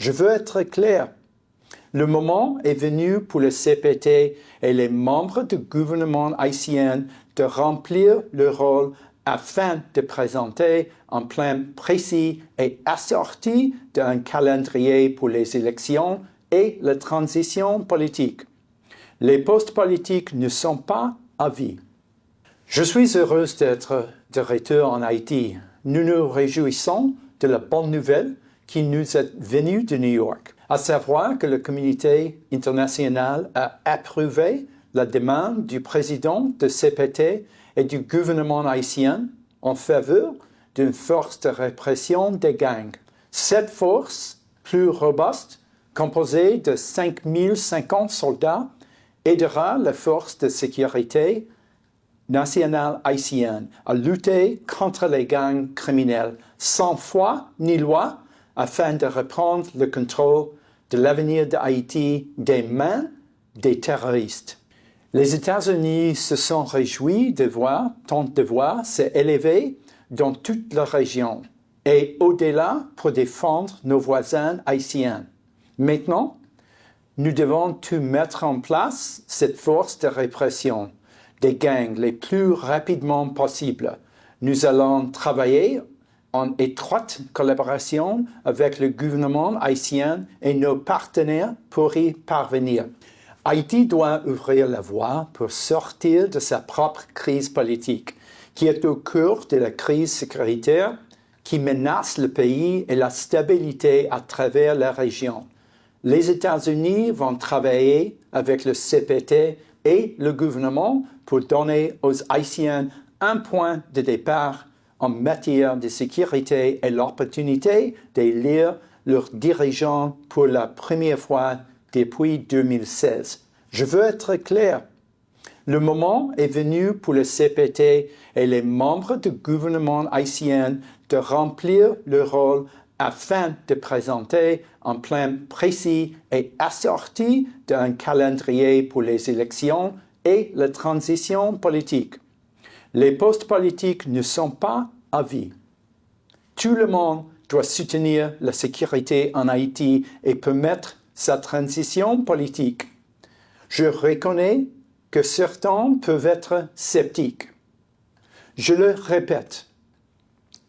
Je veux être clair. Le moment est venu pour le CPT et les membres du gouvernement haïtien de remplir leur rôle afin de présenter un plan précis et assorti d'un calendrier pour les élections et la transition politique. Les postes politiques ne sont pas à vie. Je suis heureuse d'être de retour en Haïti. Nous nous réjouissons de la bonne nouvelle qui nous est venue de New York, à savoir que la communauté internationale a approuvé la demande du président de CPT et du gouvernement haïtien en faveur d'une force de répression des gangs. Cette force, plus robuste, composée de 5050 soldats, aidera la force de sécurité nationale haïtienne à lutter contre les gangs criminels sans foi ni loi afin de reprendre le contrôle de l'avenir d'Haïti des mains des terroristes. Les États-Unis se sont réjouis de voir tant de voix s'élever dans toute la région et au-delà pour défendre nos voisins haïtiens. Maintenant, nous devons tout mettre en place cette force de répression des gangs les plus rapidement possible. Nous allons travailler en étroite collaboration avec le gouvernement haïtien et nos partenaires pour y parvenir. Haïti doit ouvrir la voie pour sortir de sa propre crise politique, qui est au cœur de la crise sécuritaire qui menace le pays et la stabilité à travers la région. Les États-Unis vont travailler avec le CPT et le gouvernement pour donner aux Haïtiens un point de départ en matière de sécurité et l'opportunité d'élire leurs dirigeants pour la première fois depuis 2016. Je veux être clair. Le moment est venu pour le CPT et les membres du gouvernement haïtien de remplir leur rôle afin de présenter un plan précis et assorti d'un calendrier pour les élections et la transition politique. Les postes politiques ne sont pas à vie. Tout le monde doit soutenir la sécurité en Haïti et permettre sa transition politique. Je reconnais que certains peuvent être sceptiques. Je le répète,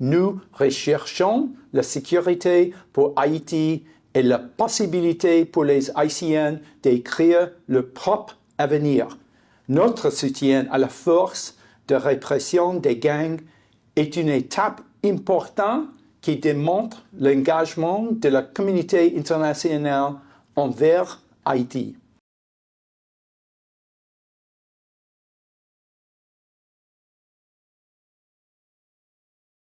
nous recherchons la sécurité pour Haïti et la possibilité pour les Haïtiens d'écrire leur propre avenir. Notre soutien à la force de répression des gangs est une étape importante qui démontre l'engagement de la communauté internationale envers Haïti.